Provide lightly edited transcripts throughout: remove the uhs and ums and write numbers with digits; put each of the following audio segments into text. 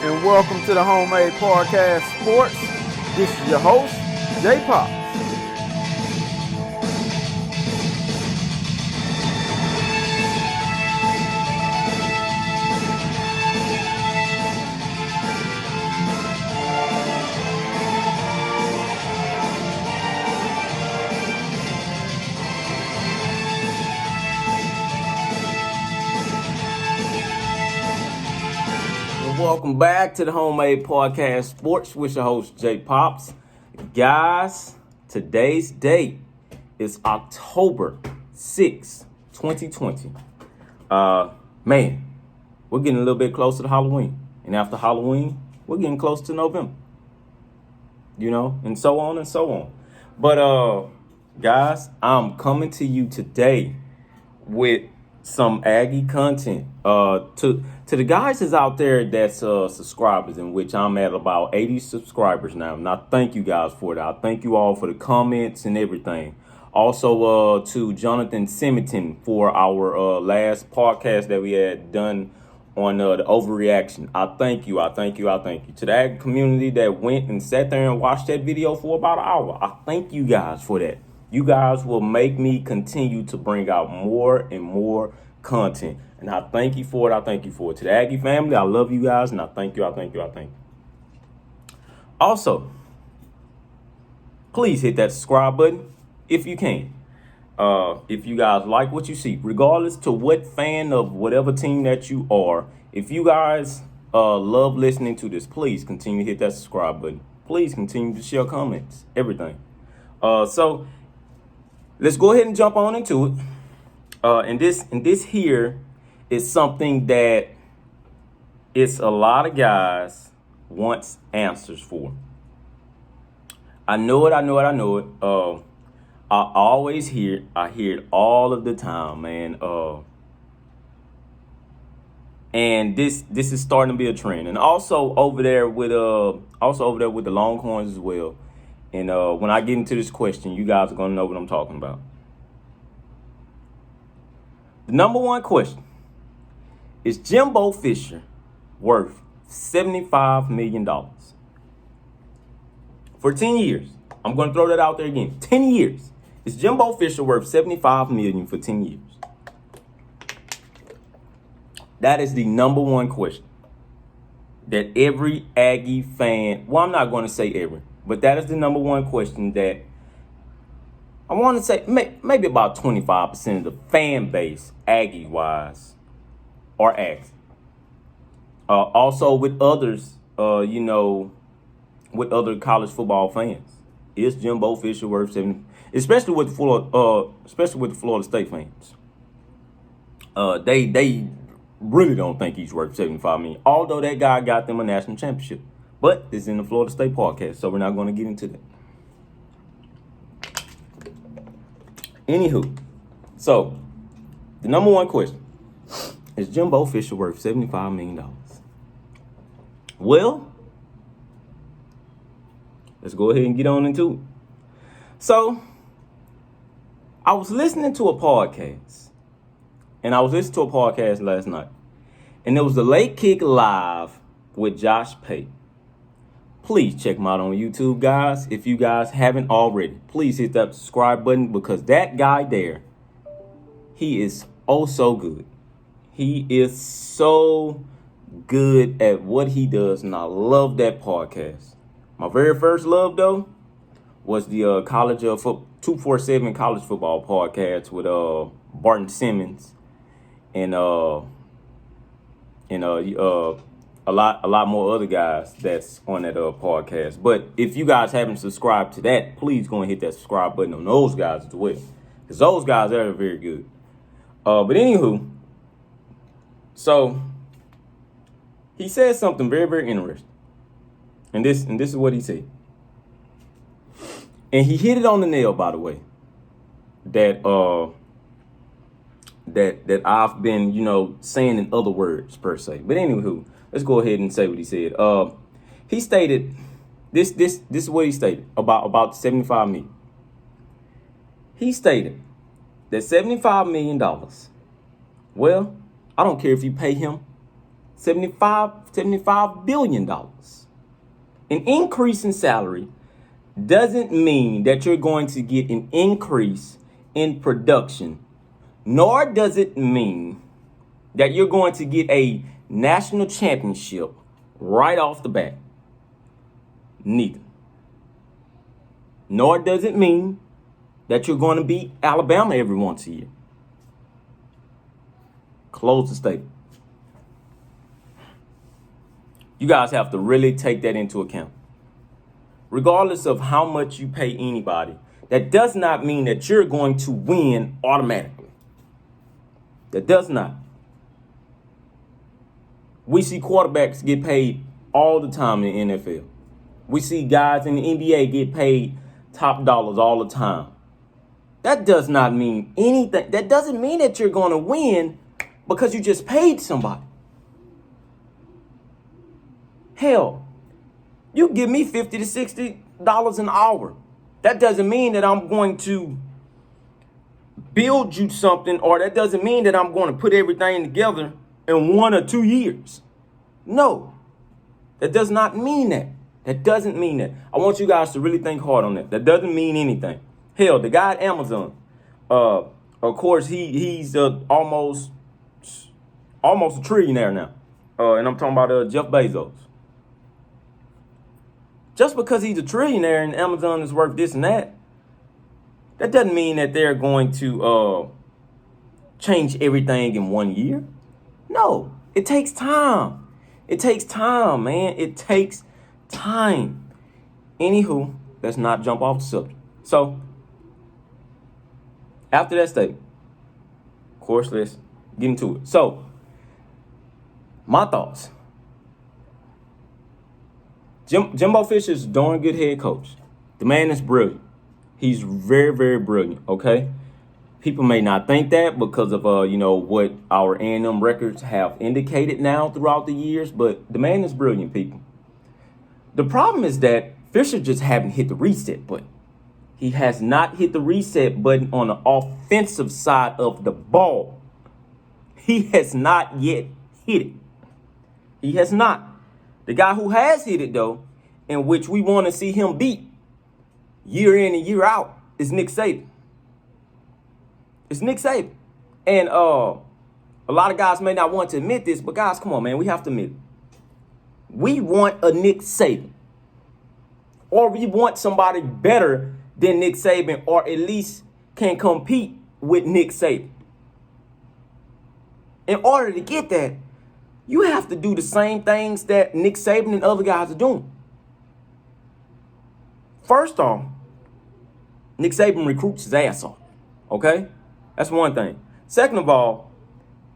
and welcome to the Homemade Podcast Sports. This is your host, J Pop. Welcome back to the Homemade Podcast Sports with your host, J Pops. Guys, today's date is October 6, 2020. Man, we're getting a little bit closer to Halloween. And after Halloween, we're getting close to November. You know, and so on and so on. But, guys, I'm coming to you today with some Aggie content. To the guys that's out there that's subscribers, in which I'm at about 80 subscribers now. And I thank you guys for that. I thank you all for the comments and everything. Also, to Jonathan Simonton for our last podcast that we had done on the overreaction. I thank you. To the Aggie community that went and sat there and watched that video for about an hour. I thank you guys for that. You guys will make me continue to bring out more and more content. And I thank you for it. To the Aggie family, I love you guys. And I thank you. Also, please hit that subscribe button if you can. If you guys like what you see, regardless to what fan of whatever team that you are, if you guys love listening to this, please continue to hit that subscribe button. Please continue to share comments, everything. So let's go ahead and jump on into it. And this here is something that it's a lot of guys wants answers for. I know it. I always hear it. I hear it all of the time, man. And this is starting to be a trend. And also over there with the Longhorns as well. And when I get into this question, you guys are gonna know what I'm talking about. The number one question is Jimbo Fisher worth $75 million for 10 years? I'm going to throw that out there again. 10 years. Is Jimbo Fisher worth $75 million for 10 years? That is the number one question that every Aggie fan, well, I'm not going to say every, but that is the number one question that I want to say maybe about 25% of the fan base, Aggie-wise, are asking. Also with others, with other college football fans, is Jimbo Fisher worth 70? Especially with the Florida State fans. They really don't think he's worth $75 million, although that guy got them a national championship. But it's in the Florida State podcast, so we're not going to get into that. Anywho, so the number one question is Jimbo Fisher worth $75 million? Well, let's go ahead and get on into it. So, I was listening to a podcast, last night, and it was the Late Kick Live with Josh Pate. Please check him out on YouTube, guys. If you guys haven't already, please hit that subscribe button, because that guy there, he is oh so good. He is so good at what he does, and I love that podcast. My very first love, though, was the College of 247 College Football podcast with Barton Simmons and a lot more other guys that's on that podcast. But if you guys haven't subscribed to that, please go and hit that subscribe button on those guys as well, because those guys are very good. But anywho, so he said something very, very interesting, and this is what he said, and he hit it on the nail, by the way. That I've been saying in other words per se. But anywho, let's go ahead and say what he said. He stated this is what he stated about $75 million. He stated that $75 million. Well, I don't care if you pay him $75 billion. An increase in salary doesn't mean that you're going to get an increase in production, nor does it mean that you're going to get a national championship right off the bat. Neither. Nor does it mean that you're going to beat Alabama every once a year. Close the statement. You guys have to really take that into account. Regardless of how much you pay anybody, that does not mean that you're going to win automatically. That does not. We see quarterbacks get paid all the time in the NFL. We see guys in the NBA get paid top dollars all the time. That does not mean anything. That doesn't mean that you're going to win because you just paid somebody. Hell, you give me $50 to $60 an hour. That doesn't mean that I'm going to build you something, or that doesn't mean that I'm going to put everything together in 1 or 2 years. No, that does not mean that. That doesn't mean that. I want you guys to really think hard on that. That doesn't mean anything. Hell, the guy at Amazon, of course, he's almost a trillionaire now. And I'm talking about Jeff Bezos. Just because he's a trillionaire and Amazon is worth this and that doesn't mean that they're going to change everything in 1 year. No, it takes time. It takes time, man. It takes time. Anywho, let's not jump off the subject. So, after that statement, of course, let's get into it. So, my thoughts. Jimbo Fisher is a darn good head coach. The man is brilliant. He's very, very brilliant, okay? People may not think that because of, what our A&M records have indicated now throughout the years, but the man is brilliant, people. The problem is that Fisher just haven't hit the reset button. He has not hit the reset button on the offensive side of the ball. He has not yet hit it. He has not. The guy who has hit it, though, in which we want to see him beat year in and year out, is Nick Saban. It's Nick Saban. And a lot of guys may not want to admit this, but guys, come on, man, we have to admit it. We want a Nick Saban. Or we want somebody better than Nick Saban, or at least can compete with Nick Saban. In order to get that, you have to do the same things that Nick Saban and other guys are doing. First off, Nick Saban recruits his ass off. Okay? That's one thing. Second of all,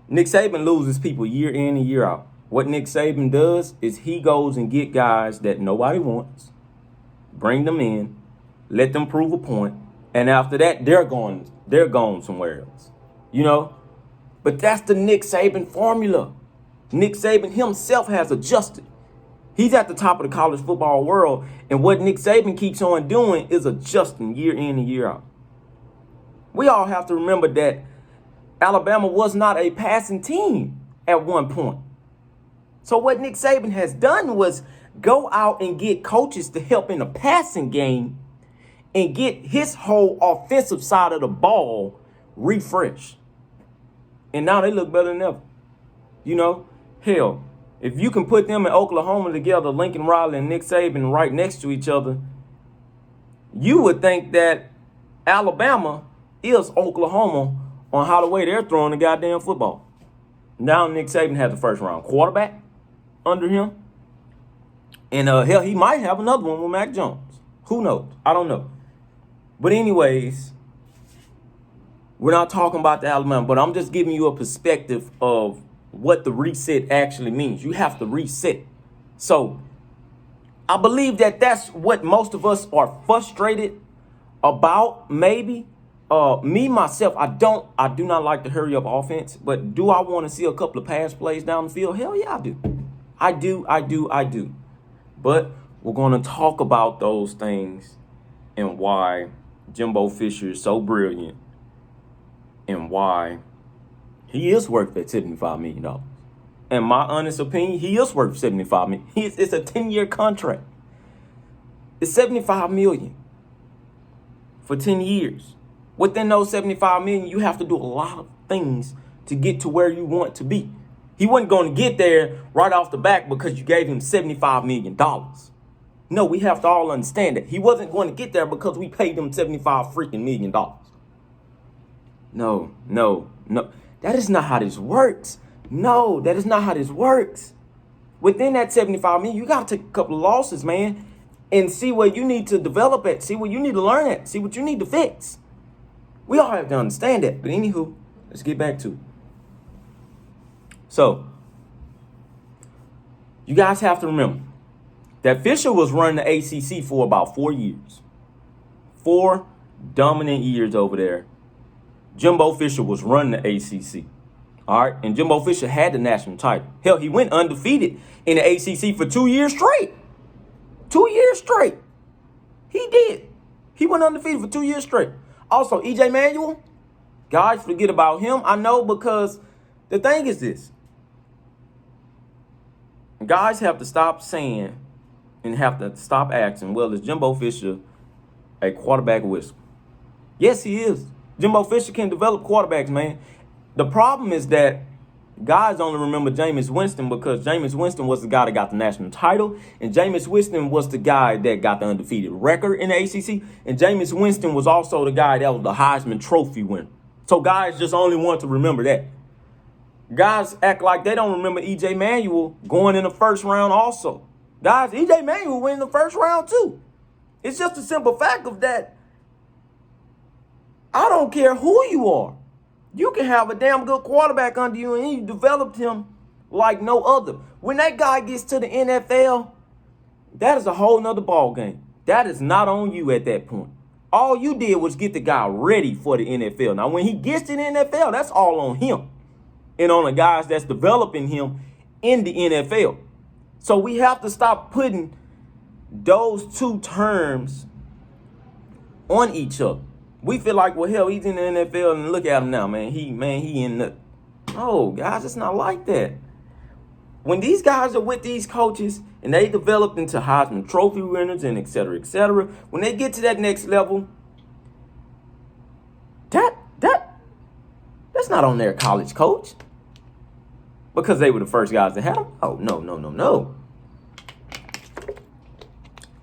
Nick Saban loses people year in and year out. What Nick Saban does is he goes and get guys that nobody wants, bring them in, let them prove a point, and after that, they're gone somewhere else. But that's the Nick Saban formula. Nick Saban himself has adjusted. He's at the top of the college football world, and what Nick Saban keeps on doing is adjusting year in and year out. We all have to remember that Alabama was not a passing team at one point. So what Nick Saban has done was go out and get coaches to help in the passing game and get his whole offensive side of the ball refreshed. And now they look better than ever. Hell, if you can put them in Oklahoma together, Lincoln Riley and Nick Saban right next to each other, you would think that Alabama is Oklahoma on how the way they're throwing the goddamn football. Now Nick Saban has the first round quarterback under him. And hell, he might have another one with Mac Jones. Who knows? I don't know. But anyways, we're not talking about the Alabama, but I'm just giving you a perspective of what the reset actually means. You have to reset. So I believe that that's what most of us are frustrated about, maybe. Me, myself, I do not like to hurry up offense, but do I want to see a couple of pass plays down the field? Hell yeah, I do. I do. But we're going to talk about those things and why Jimbo Fisher is so brilliant and why he is worth that $75 million. in my honest opinion, he is worth $75 million. It's a 10-year contract. It's $75 million for 10 years. Within those $75 million, you have to do a lot of things to get to where you want to be. He wasn't going to get there right off the bat because you gave him $75 million. No, we have to all understand that. He wasn't going to get there because we paid him $75 freaking million. No. That is not how this works. No, that is not how this works. Within that $75 million, you got to take a couple of losses, man, and see where you need to develop at, see what you need to learn at, see what you need to fix. We all have to understand that. But anywho, let's get back to it. So, you guys have to remember that Fisher was running the ACC for about 4 years. 4 dominant years over there. Jimbo Fisher was running the ACC. All right, and Jimbo Fisher had the national title. Hell, he went undefeated in the ACC for 2 years straight. 2 years straight. He did. He went undefeated for 2 years straight. Also, E.J. Manuel, guys, forget about him. I know, because the thing is this. Guys have to stop saying and have to stop asking, well, is Jimbo Fisher a quarterback whisperer? Yes, he is. Jimbo Fisher can develop quarterbacks, man. The problem is that guys only remember Jameis Winston because Jameis Winston was the guy that got the national title, and Jameis Winston was the guy that got the undefeated record in the ACC, and Jameis Winston was also the guy that was the Heisman Trophy winner. So guys just only want to remember that. Guys act like they don't remember E.J. Manuel going in the first round also. Guys, E.J. Manuel went in the first round too. It's just a simple fact of that. I don't care who you are. You can have a damn good quarterback under you and you developed him like no other. When that guy gets to the NFL, that is a whole nother ball game. That is not on you at that point. All you did was get the guy ready for the NFL. Now, when he gets to the NFL, that's all on him and on the guys that's developing him in the NFL. So we have to stop putting those two terms on each other. We feel like, well, hell, he's in the NFL and look at him now, man. He in the... No, guys, it's not like that. When these guys are with these coaches and they develop into Heisman Trophy winners and et cetera, when they get to that next level, that's not on their college coach. Because they were the first guys that had them. Oh, no.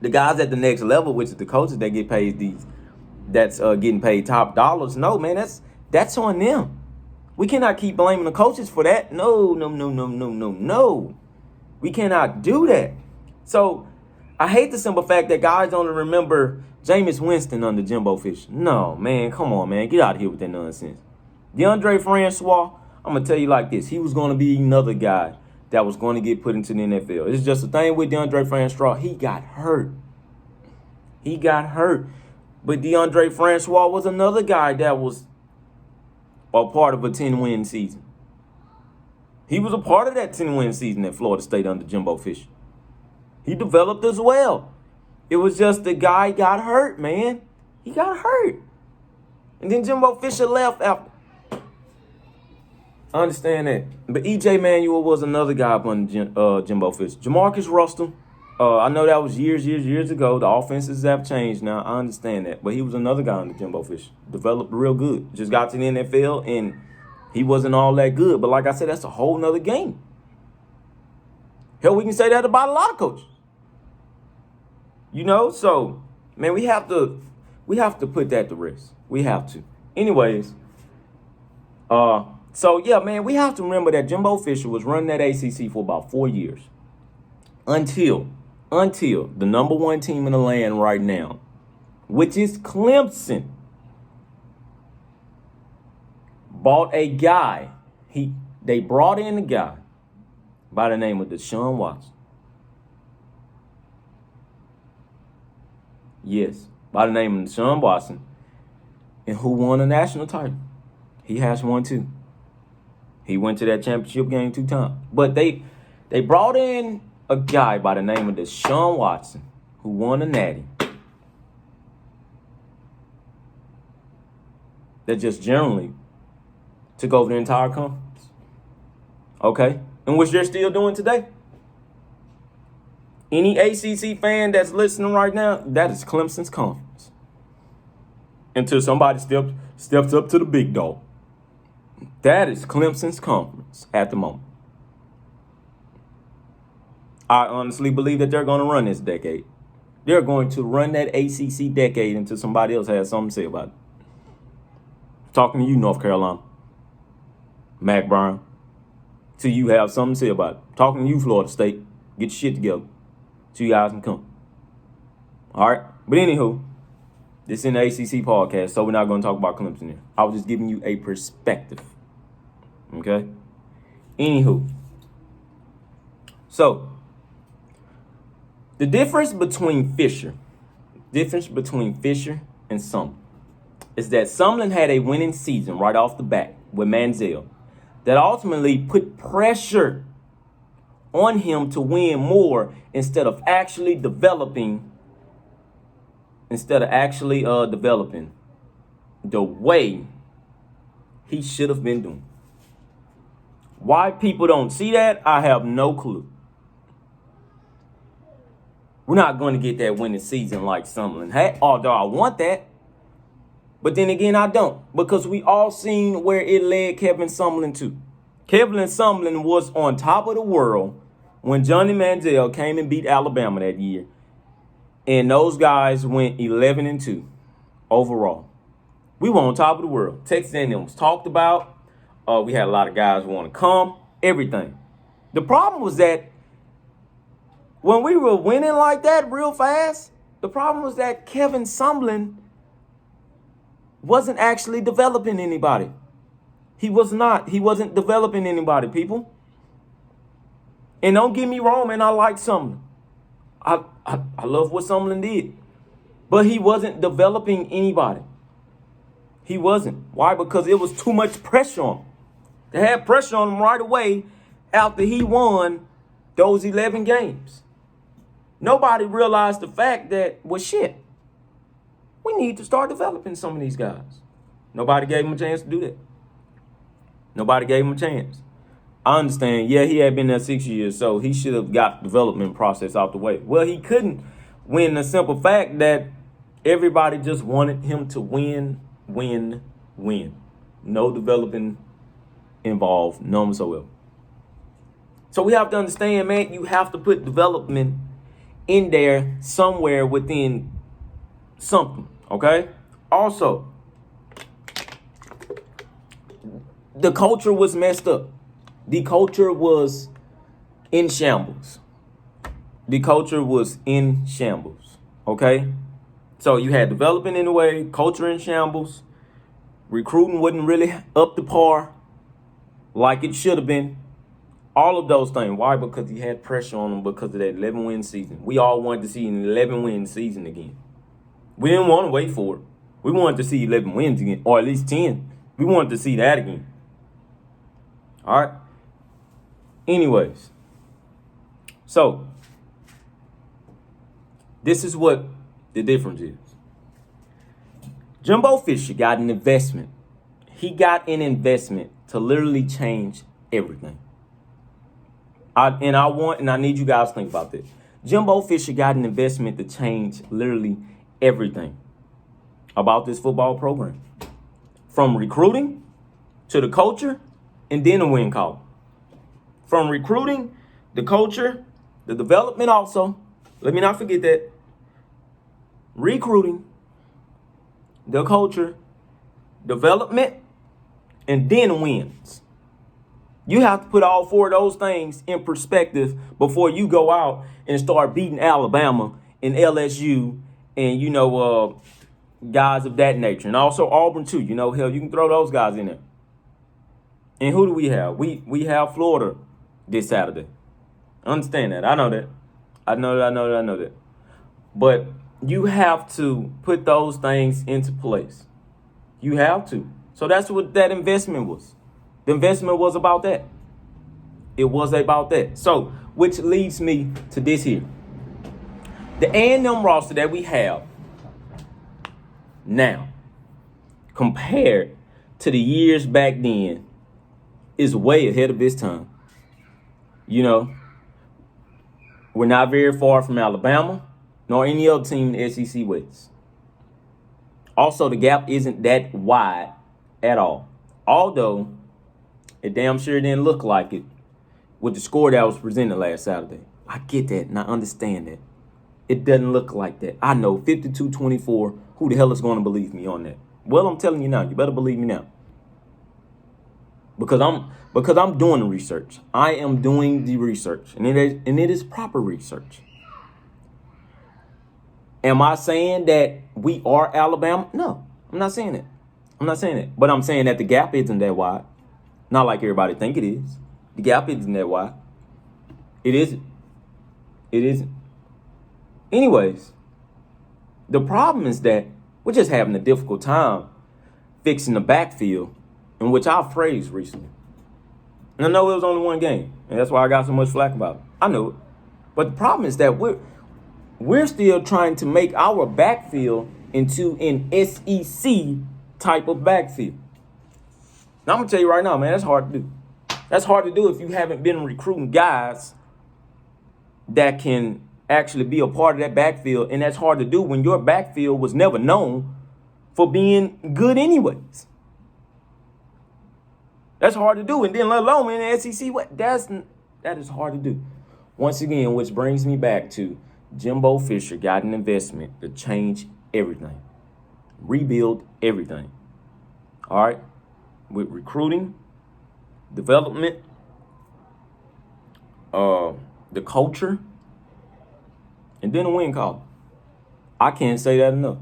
The guys at the next level, which is the coaches that get paid that's getting paid top dollars. No, man, that's on them. We cannot keep blaming the coaches for that. No. We cannot do that. So I hate the simple fact that guys only remember Jameis Winston under Jimbo Fisher. No, man, come on, man. Get out of here with that nonsense. DeAndre Francois, I'm going to tell you like this. He was going to be another guy that was going to get put into the NFL. It's just a thing with DeAndre Francois. He got hurt. But DeAndre Francois was another guy that was a part of a 10-win season. He was a part of that 10-win season at Florida State under Jimbo Fisher. He developed as well. It was just the guy got hurt, man. He got hurt. And then Jimbo Fisher left after. I understand that. But E.J. Manuel was another guy up under Jimbo Fisher. Jamarcus Russell, I know that was years ago. The offenses have changed now. I understand that. But he was another guy under Jimbo Fisher. Developed real good. Just got to the NFL, and he wasn't all that good. But like I said, that's a whole nother game. Hell, we can say that about a lot of coaches. You know? So, man, we have to put that to rest. We have to. Anyways, so, yeah, man, we have to remember that Jimbo Fisher was running that ACC for about 4 years until the number one team in the land right now, which is Clemson, bought a guy. They brought in a guy by the name of Deshaun Watson. Yes, by the name of Deshaun Watson, and who won a national title. He has one too. He went to that championship game 2 times. But they brought in a guy by the name of Deshaun Watson who won a natty. That just generally took over the entire conference. Okay? and which they're still doing today. Any ACC fan that's listening right now, that is Clemson's conference. Until somebody steps up to the big dog. That is Clemson's conference at the moment. I honestly believe that they're going to run this decade. They're going to run that ACC decade until somebody else has something to say about it. Talking to you, North Carolina. Mac Brown. Till you have something to say about it. Talking to you, Florida State. Get your shit together. So you guys can come. All right. But anywho, this is an ACC podcast, so we're not going to talk about Clemson here. I was just giving you a perspective. Okay? Anywho. So, the difference between Fisher and Sumlin is that Sumlin had a winning season right off the bat with Manziel that ultimately put pressure on him to win more instead of actually developing the way he should have been doing. Why people don't see that, I have no clue. We're not going to get that winning season like Sumlin had, although I want that. But then again, I don't, because we all seen where it led Kevin Sumlin to. Kevin Sumlin was on top of the world when Johnny Manziel came and beat Alabama that year. And those guys went 11-2 overall. We were on top of the world. Texas A&M was talked about. We had a lot of guys want to come. Everything. The problem was that when we were winning like that real fast, the problem was that Kevin Sumlin wasn't actually developing anybody. He was not. He wasn't developing anybody, people. And don't get me wrong, man, I like Sumlin. I love what Sumlin did. But he wasn't developing anybody. He wasn't. Why? Because it was too much pressure on him. They had pressure on him right away after he won those 11 games. Nobody realized the fact that, well, shit, we need to start developing some of these guys. Nobody gave him a chance to do that. Nobody gave him a chance. I understand, yeah, he had been there 6 years, so he should have got the development process out the way. Well, he couldn't win the simple fact that everybody just wanted him to win. No developing involved, none whatsoever. So we have to understand, man, you have to put development in there somewhere within something, okay? Also, the culture was messed up. The culture was in shambles. Okay? So you had development in a way, culture in shambles, recruiting wasn't really up to par like it should have been. All of those things. Why? Because he had pressure on him because of that 11-win season. We all wanted to see an 11-win season again. We didn't want to wait for it. We wanted to see 11 wins again, or at least 10. We wanted to see that again. All right? Anyways. So, this is what the difference is. Jimbo Fisher got an investment. He got an investment to literally change everything. I need you guys to think about this. Jimbo Fisher got an investment to change literally everything about this football program. From recruiting to the culture and then the win column. From recruiting, the culture, the development also. Let me not forget that. Recruiting, the culture, development, and then wins. You have to put all four of those things in perspective before you go out and start beating Alabama and LSU and, guys of that nature. And also Auburn, too. Hell, you can throw those guys in there. And who do we have? We have Florida this Saturday. I understand that. I know that. I know that. But you have to put those things into place. You have to. So that's what that investment was. The investment was about that. It was about that. So, which leads me to this here. The A&M roster that we have now, compared to the years back then, is way ahead of its time. You know, we're not very far from Alabama, nor any other team in the SEC West. Also, the gap isn't that wide at all. Although, it damn sure didn't look like it with the score that was presented last Saturday. I get that and I understand that. It doesn't look like that. I know 52-24. Who the hell is going to believe me on that? Well, I'm telling you now. You better believe me now. Because I'm doing the research. I am doing the research. And it is proper research. Am I saying that we are Alabama? No, I'm not saying it. I'm not saying it. But I'm saying that the gap isn't that wide. Not like everybody think it is. The gap isn't that wide. It isn't. It isn't. Anyways, the problem is that we're just having a difficult time fixing the backfield, in which I've praised recently. And I know it was only one game, and that's why I got so much flack about it. I know it. But the problem is that we're still trying to make our backfield into an SEC type of backfield. Now, I'm going to tell you right now, man, that's hard to do. That's hard to do if you haven't been recruiting guys that can actually be a part of that backfield. And that's hard to do when your backfield was never known for being good anyways. That's hard to do. And then let alone in the SEC, that is hard to do. Once again, which brings me back to Jimbo Fisher got an investment to change everything, rebuild everything. All right. With recruiting, development, the culture, and then a win column. I can't say that enough.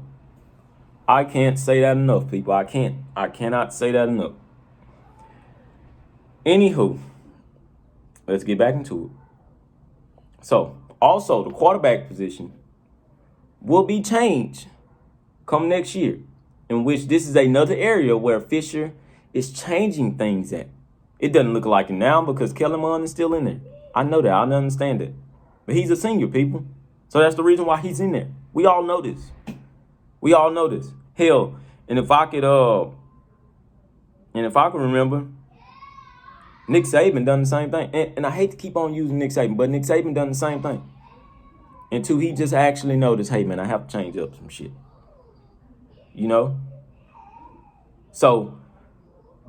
I can't say that enough, people. I cannot say that enough. Anywho, let's get back into it. So, also, the quarterback position will be changed come next year, in which this is another area where Fisher is changing things at. It doesn't look like it now because Kellen Mond is still in there. I know that. I understand that. But he's a senior, people. So that's the reason why he's in there. We all know this. We all know this. Hell, and if I could remember, Nick Saban done the same thing. And I hate to keep on using Nick Saban, but Nick Saban done the same thing. Until he just actually noticed, hey, man, I have to change up some shit. You know? So,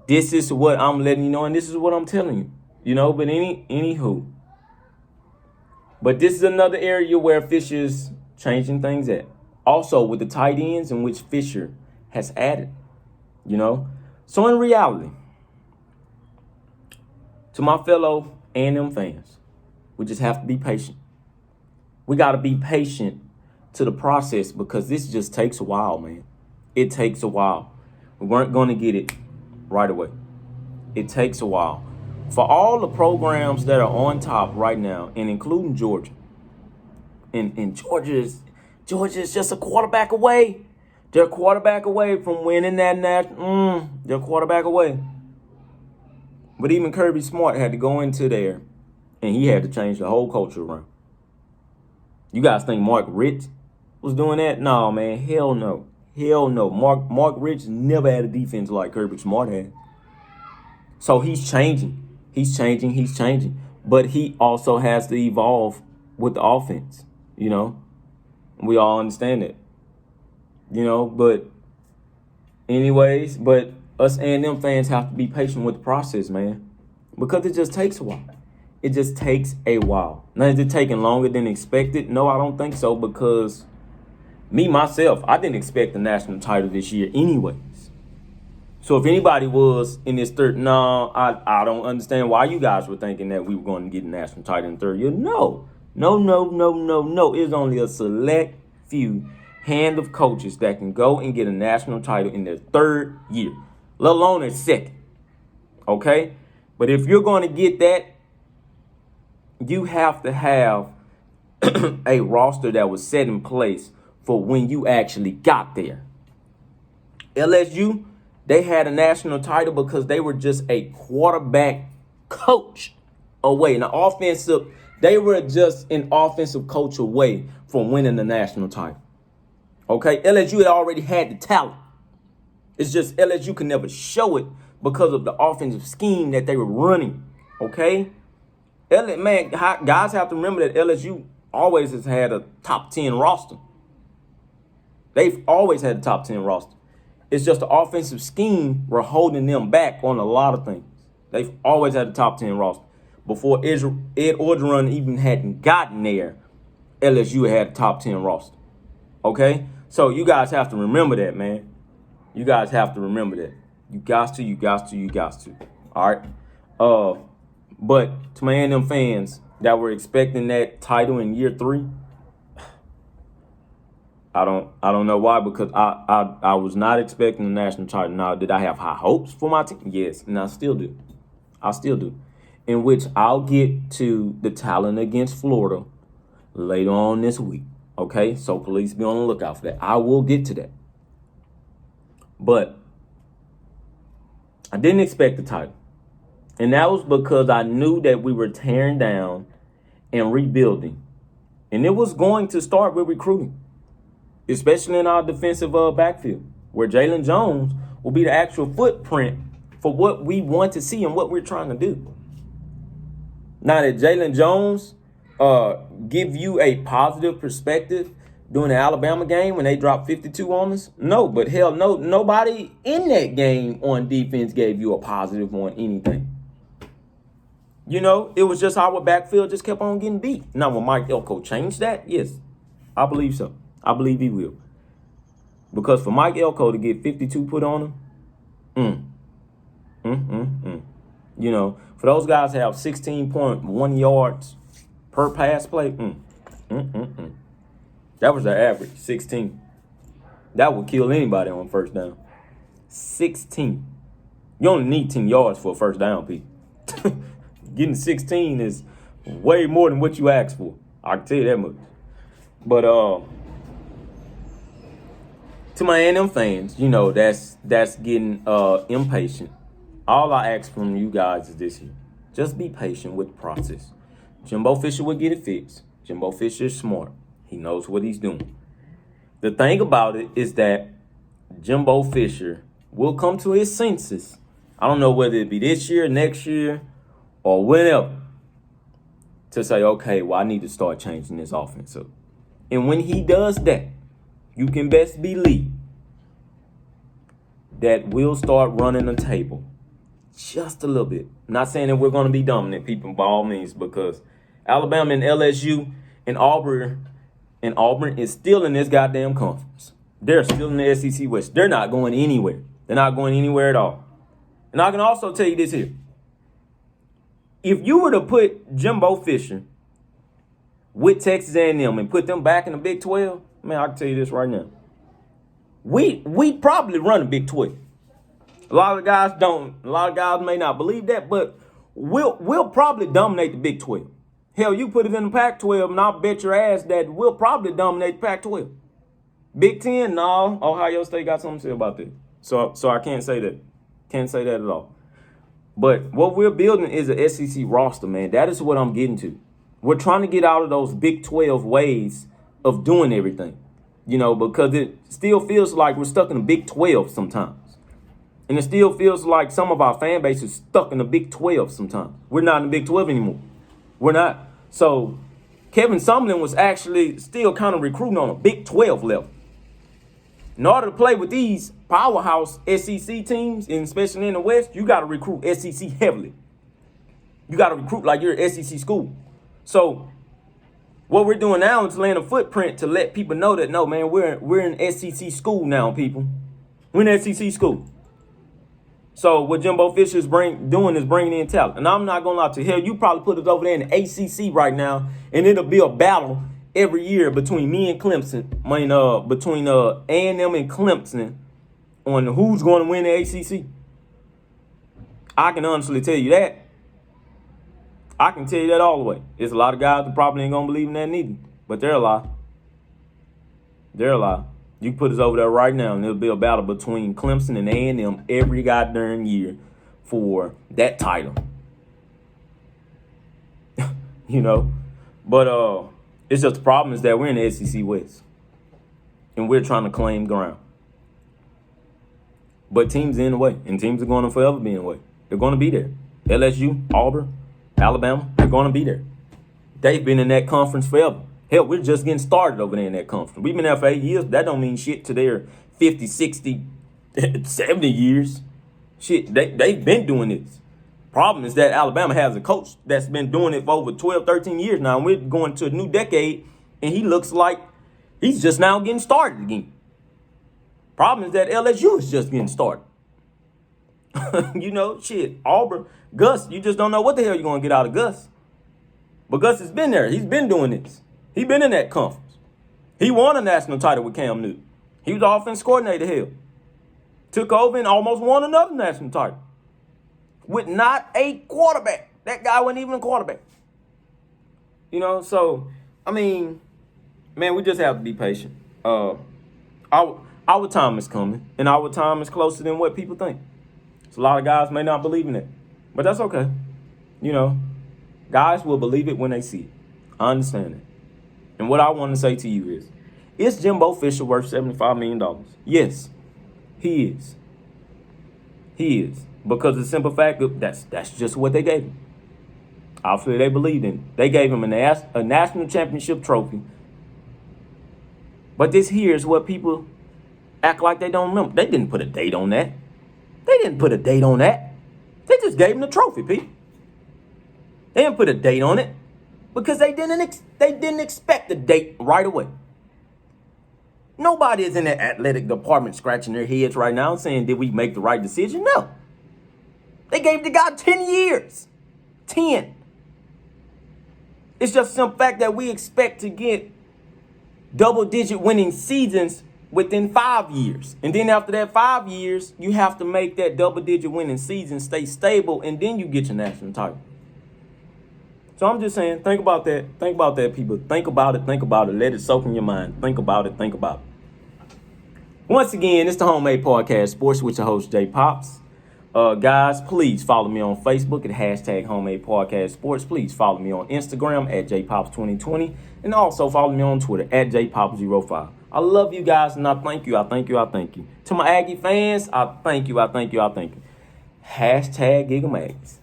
this is what I'm letting you know, and this is what I'm telling you. You know, but anywho. But this is another area where Fisher's changing things at. Also, with the tight ends in which Fisher has added. You know? So, in reality, to my fellow A&M fans, we just have to be patient. We got to be patient to the process because this just takes a while, man. It takes a while. We weren't going to get it right away. It takes a while. For all the programs that are on top right now, and including Georgia, and Georgia is just a quarterback away. They're a quarterback away from winning that national. They're a quarterback away. But even Kirby Smart had to go into there, and he had to change the whole culture around. You guys think Mark Rich was doing that? No, man. Hell no. Hell no. Mark Rich never had a defense like Kirby Smart had. So he's changing. He's changing. But he also has to evolve with the offense, you know. We all understand that. You know, but anyways, but us A&M fans have to be patient with the process, man. Because it just takes a while. It just takes a while. Now, is it taking longer than expected? No, I don't think so because myself, I didn't expect the national title this year anyways. So if anybody was in this third, I don't understand why you guys were thinking that we were going to get a national title in the third year. No. It's only a select few hand of coaches that can go and get a national title in their third year, let alone their second. Okay? But if you're going to get that, you have to have a roster that was set in place for when you actually got there. LSU, they had a national title because they were just a quarterback coach away. They were just an offensive coach away from winning the national title. Okay, LSU had already had the talent. It's just LSU could never show it because of the offensive scheme that they were running. Okay, Man, guys have to remember that LSU always has had a top 10 roster. They've always had a top 10 roster. It's just the offensive scheme were holding them back on a lot of things. They've always had a top 10 roster. Before Ed Orgeron even hadn't gotten there, LSU had a top 10 roster. Okay? So you guys have to remember that, man. You guys have to remember that. You got to. All right? But to my A&M fans that were expecting that title in year 3, I don't know why, because I was not expecting the national title. Now, did I have high hopes for my team? Yes, and I still do. In which I'll get to the talent against Florida later on this week. Okay, so please be on the lookout for that. I will get to that. But I didn't expect the title. And that was because I knew that we were tearing down and rebuilding. And it was going to start with recruiting, especially in our defensive backfield, where Jalen Jones will be the actual footprint for what we want to see and what we're trying to do. Now, that Jalen Jones give you a positive perspective during the Alabama game when they dropped 52 on us? No, but hell no, nobody in that game on defense gave you a positive on anything. You know, it was just our backfield just kept on getting beat. Now, will Mike Elko change that? Yes, I believe so. I believe he will. Because for Mike Elko to get 52 put on him, you know, for those guys to have 16.1 yards per pass play, that was their average, 16. That would kill anybody on first down. 16. You only need 10 yards for a first down, Pete. Getting 16 is way more than what you asked for. I can tell you that much. But to my A&M fans, you know, that's getting impatient. All I ask from you guys is this here. Just be patient with the process. Jimbo Fisher will get it fixed. Jimbo Fisher is smart. He knows what he's doing. The thing about it is that Jimbo Fisher will come to his senses. I don't know whether it be this year, next year, or whenever, to say, okay, well, I need to start changing this offense up. And when he does that, you can best believe that we'll start running the table just a little bit. Not saying that we're going to be dominant, people, by all means, because Alabama and LSU and Auburn is still in this goddamn conference. They're still in the SEC West. They're not going anywhere. They're not going anywhere at all. And I can also tell you this here. If you were to put Jimbo Fisher with Texas A&M and put them back in the Big 12, man, I can tell you this right now. We probably run the Big 12. A lot of guys don't. A lot of guys may not believe that, but we'll probably dominate the Big 12. Hell, you put it in the Pac-12, and I'll bet your ass that we'll probably dominate the Pac-12. Big 10, no. Ohio State got something to say about that. So I can't say that. Can't say that at all. But what we're building is an SEC roster, man. That is what I'm getting to. We're trying to get out of those Big 12 ways of doing everything, you know, because it still feels like we're stuck in the Big 12 sometimes. And it still feels like some of our fan base is stuck in the Big 12 sometimes. We're not in the Big 12 anymore. We're not. So Kevin Sumlin was actually still kind of recruiting on a Big 12 level. In order to play with these powerhouse SEC teams, and especially in the West, you got to recruit SEC heavily. You got to recruit like you're an SEC school. So what we're doing now is laying a footprint to let people know that, no, man, we're in SEC school now, people. We're in SEC school. So what Jimbo Fisher is doing is bringing in talent. And I'm not going to lie to you. Hell, you probably put us over there in the ACC right now, and it'll be a battle every year between me and Clemson, between A&M and Clemson on who's going to win the ACC. I can honestly tell you that. I can tell you that all the way. There's a lot of guys that probably ain't going to believe in that neither, but they're a lie. They're a lie. You can put us over there right now, and it'll be a battle between Clemson and A&M every goddamn year for that title. You know? But it's just the problem is that we're in the SEC West, and we're trying to claim ground. But teams are in the way, and teams are going to forever be in the way. They're going to be there. LSU, Auburn, Alabama, they're going to be there. They've been in that conference forever. Hell, we're just getting started over there in that conference. We've been there for 8 years. But that don't mean shit to their 50, 60, 70 years. Shit, they've been doing this. Problem is that Alabama has a coach that's been doing it for over 12, 13 years now. And we're going to a new decade, and he looks like he's just now getting started again. Problem is that LSU is just getting started. Shit, Auburn, Gus, you just don't know what the hell you're going to get out of Gus. But Gus has been there. He's been doing this. He's been in that conference. He won a national title with Cam Newton. He was the offense coordinator, hell. Took over and almost won another national title. With not a quarterback. That guy wasn't even a quarterback. So, man, we just have to be patient. Our time is coming, and our time is closer than what people think. So a lot of guys may not believe in it, but that's okay. Guys will believe it when they see it. I understand it. And what I want to say to you is Jimbo Fisher worth $75 million? Yes, he is. He is. Because the simple fact that that's just what they gave him. Obviously, they believed in it. They gave him a national championship trophy. But this here is what people act like they don't remember. They didn't put a date on that. They just gave him the trophy, Pete. They didn't put a date on it because they didn't expect the date right away. Nobody is in the athletic department scratching their heads right now saying, did we make the right decision? No. They gave the guy 10 years. 10. It's just some fact that we expect to get double-digit winning seasons within 5 years. And then after that 5 years, you have to make that double-digit winning season stay stable, and then you get your national title. So I'm just saying, think about that. Think about that, people. Think about it. Let it soak in your mind. Think about it. Once again, it's the Homemade Podcast Sports with your host, J Pops. Guys, please follow me on Facebook at hashtag Homemade Podcast Sports. Please follow me on Instagram at JPops2020. And also follow me on Twitter at JPops05. I love you guys, and I thank you. To my Aggie fans, I thank you. Hashtag Gigamags.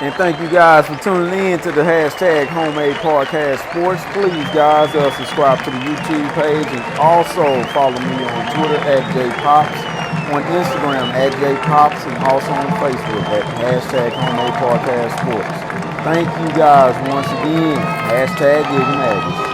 And thank you guys for tuning in to the hashtag Homemade Podcast Sports. Please, guys, subscribe to the YouTube page and also follow me on Twitter at JPops, on Instagram at JPops, and also on Facebook at hashtag Homemade Podcast Sports. Thank you guys once again. Hashtag Gigamags.